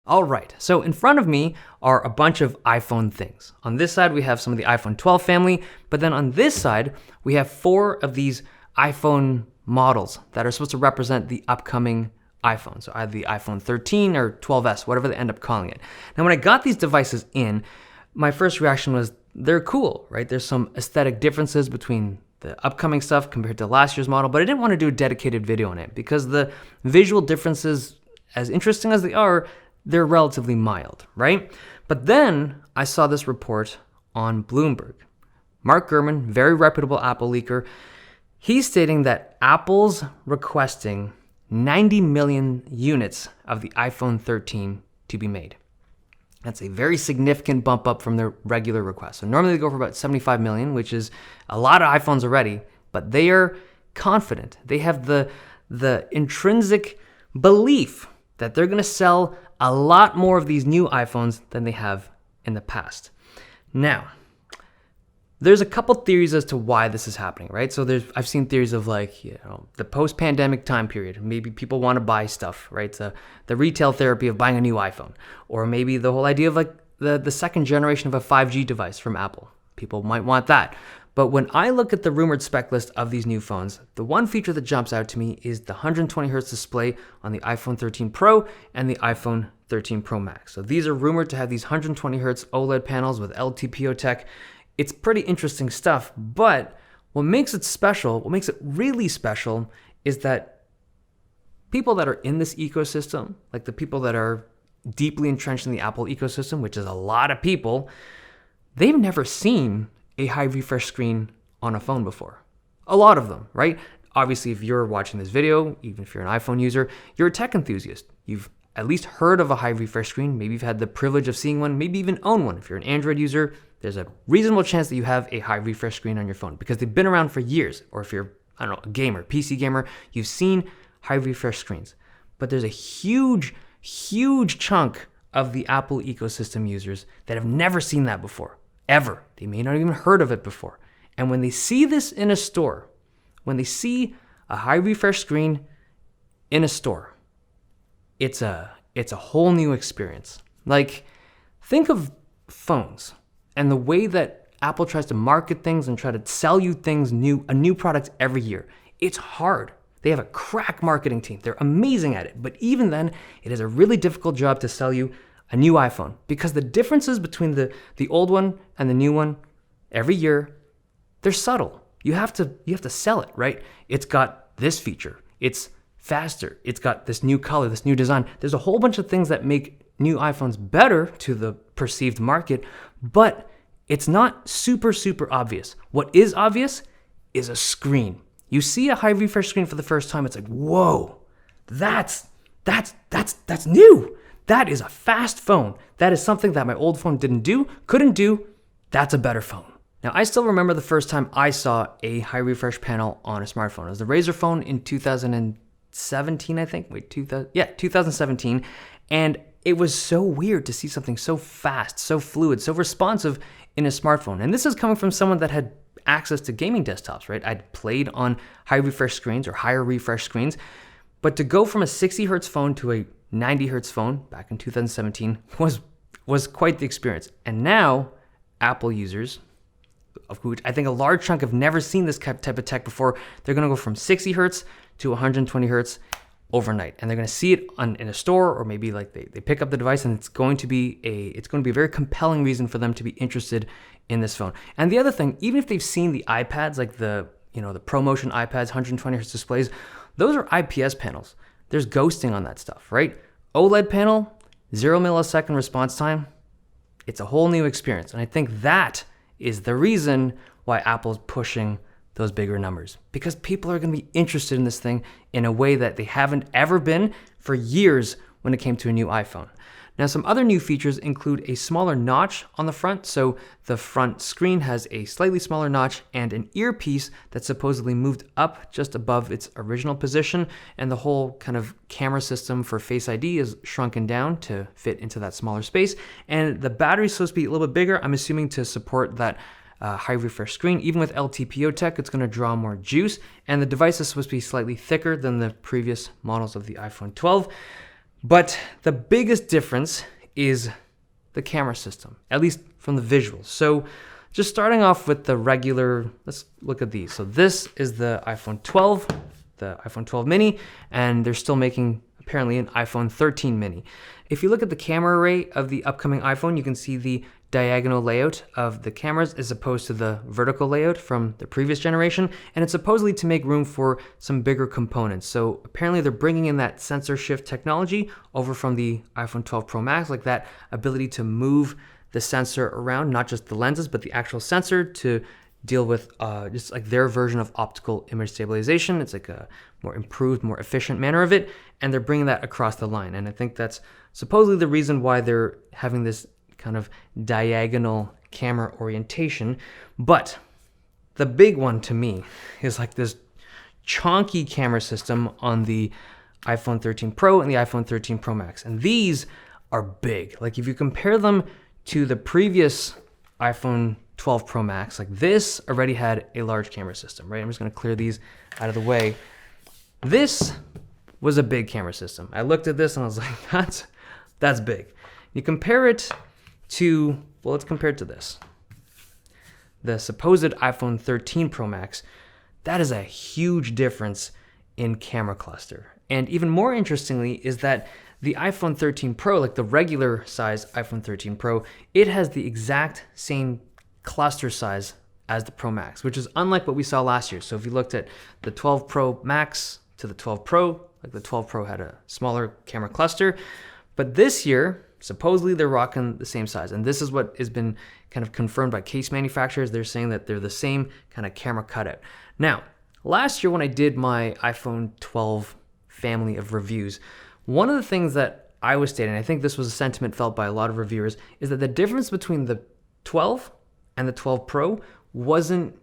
All right, so in front of me are a bunch of iPhone things. On this side, we have some of the iPhone 12 family, but then on this side, we have 4 of these iPhone models that are supposed to represent the upcoming iPhone. So either the iPhone 13 or 12s, whatever they end up calling it. Now, when I got these devices in, my first reaction was they're cool, right? There's some aesthetic differences between the upcoming stuff compared to last year's model, but I didn't want to do a dedicated video on it because the visual differences, as interesting as they are, they're relatively mild, right? But then I saw this report on Bloomberg. Mark Gurman, very reputable Apple leaker, he's stating that Apple's requesting 90 million units of the iPhone 13 to be made. That's a very significant bump up from their regular request. So normally they go for about 75 million, which is a lot of iPhones already, but they are confident. They have the intrinsic belief that they're going to sell a lot more of these new iPhones than they have in the past. Now, there's a couple theories as to why this is happening, right? So I've seen theories of the post-pandemic time period. Maybe people want to buy stuff, right? The retail therapy of buying a new iPhone. Or maybe the whole idea of the second generation of a 5G device from Apple. People might want that. But when I look at the rumored spec list of these new phones, the one feature that jumps out to me is the 120 Hz display on the iPhone 13 Pro and the iPhone 13 Pro Max. So these are rumored to have these 120 Hz OLED panels with LTPO tech. It's pretty interesting stuff, but what makes it really special is that people that are in this ecosystem, like the people that are deeply entrenched in the Apple ecosystem, which is a lot of people, they've never seen a high refresh screen on a phone before. A lot of them, right? Obviously, if you're watching this video, even if you're an iPhone user, you're a tech enthusiast. You've at least heard of a high refresh screen. Maybe you've had the privilege of seeing one, maybe even own one. If you're an Android user, there's a reasonable chance that you have a high refresh screen on your phone because they've been around for years. Or if you're, a gamer, PC gamer, you've seen high refresh screens. But there's a huge chunk of the Apple ecosystem users that have never seen that before. Ever. They may not even heard of it before. And when they see this in a store, when they see a high refresh screen in a store, it's a whole new experience. Like, think of phones and the way that Apple tries to market things and try to sell you things a new product every year. It's hard. They have a crack marketing team. They're amazing at it. But even then, it is a really difficult job to sell you a new iPhone because the differences between the old one and the new one every year, they're subtle. You have to sell it, right? It's got this feature. It's faster. It's got this new color, this new design. There's a whole bunch of things that make new iPhones better to the perceived market, but it's not super obvious. What is obvious is a screen. You see a high refresh screen for the first time, it's like, whoa, that's new. That is a fast phone. That is something that my old phone couldn't do. That's a better phone. Now, I still remember the first time I saw a high refresh panel on a smartphone. It was the Razr phone in 2017, I think. 2017. And it was so weird to see something so fast, so fluid, so responsive in a smartphone. And this is coming from someone that had access to gaming desktops, right? I'd played on high refresh screens or higher refresh screens. But to go from a 60 hertz phone to a 90 hertz phone back in 2017 was quite the experience. And now Apple users, of which I think a large chunk have never seen this type of tech before, they're going to go from 60 hertz to 120 hertz overnight. And they're going to see it in a store, or maybe like they pick up the device, and it's going to be a very compelling reason for them to be interested in this phone. And the other thing, even if they've seen the iPads, like the ProMotion iPads, 120 hertz displays, those are IPS panels. There's ghosting on that stuff, right? OLED panel, 0 millisecond response time. It's a whole new experience. And I think that is the reason why Apple's pushing those bigger numbers, because people are going to be interested in this thing in a way that they haven't ever been for years when it came to a new iPhone. Now, some other new features include a smaller notch on the front. So the front screen has a slightly smaller notch and an earpiece that's supposedly moved up just above its original position. And the whole kind of camera system for Face ID is shrunken down to fit into that smaller space. And the battery's supposed to be a little bit bigger, I'm assuming to support that high refresh screen. Even with LTPO tech, it's going to draw more juice. And the device is supposed to be slightly thicker than the previous models of the iPhone 12. But the biggest difference is the camera system, at least from the visuals. So just starting off with the regular, let's look at these. So this is the iPhone 12, the iPhone 12 mini, and they're still making apparently an iPhone 13 mini. If you look at the camera array of the upcoming iPhone, you can see the diagonal layout of the cameras as opposed to the vertical layout from the previous generation, and it's supposedly to make room for some bigger components. So apparently they're bringing in that sensor shift technology over from the iPhone 12 Pro Max, like that ability to move the sensor around, not just the lenses, but the actual sensor to deal with just like their version of optical image stabilization. It's like a more improved, more efficient manner of it, and they're bringing that across the line. And I think that's supposedly the reason why they're having this kind of diagonal camera orientation. But the big one to me is like this chonky camera system on the iPhone 13 Pro and the iPhone 13 Pro Max. And these are big. Like if you compare them to the previous iPhone 12 Pro Max, like this already had a large camera system, right? I'm just gonna clear these out of the way. This was a big camera system. I looked at this and I was like, that's big. You compare it to, well, let's compare it to this. The supposed iPhone 13 Pro Max, that is a huge difference in camera cluster. And even more interestingly is that the iPhone 13 Pro, like the regular size iPhone 13 Pro, it has the exact same cluster size as the Pro Max, which is unlike what we saw last year. So if you looked at the 12 Pro Max to the 12 Pro, like the 12 Pro had a smaller camera cluster, but this year, supposedly they're rocking the same size. And this is what has been kind of confirmed by case manufacturers. They're saying that they're the same kind of camera cutout. Now, last year when I did my iPhone 12 family of reviews, one of the things that I was stating, I think this was a sentiment felt by a lot of reviewers, is that the difference between the 12 and the 12 Pro wasn't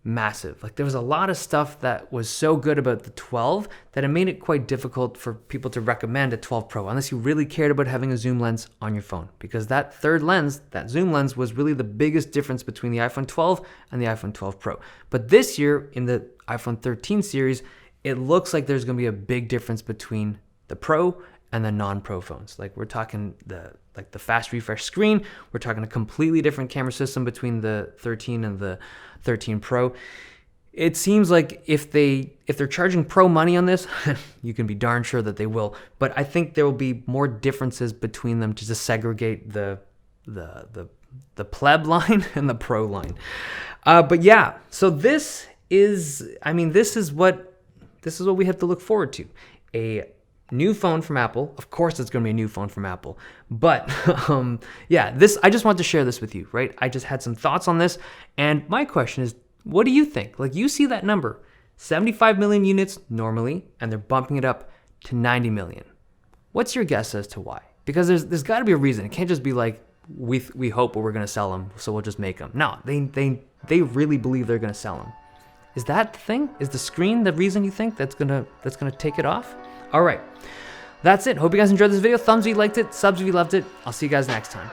massive. Like there was a lot of stuff that was so good about the 12 that it made it quite difficult for people to recommend a 12 Pro unless you really cared about having a zoom lens on your phone, because that third lens, that zoom lens, was really the biggest difference between the iPhone 12 and the iPhone 12 Pro. But this year in the iPhone 13 series, it looks like there's going to be a big difference between the Pro and the non-Pro phones. Like we're talking the fast refresh screen. We're talking a completely different camera system between the 13 and the 13 Pro. It seems like if they're charging Pro money on this, you can be darn sure that they will. But I think there will be more differences between them to just segregate the pleb line and the Pro line. But yeah, so this is what we have to look forward to. A new phone from Apple. Of course it's going to be a new phone from Apple. But yeah, I just want to share this with you, right? I just had some thoughts on this. And my question is, what do you think? Like you see that number, 75 million units normally, and they're bumping it up to 90 million. What's your guess as to why? Because there's got to be a reason. It can't just be like, we hope we're going to sell them, so we'll just make them. No, they really believe they're going to sell them. Is that the thing? Is the screen the reason you think that's gonna take it off? All right, that's it. Hope you guys enjoyed this video. Thumbs if you liked it, subs if you loved it. I'll see you guys next time.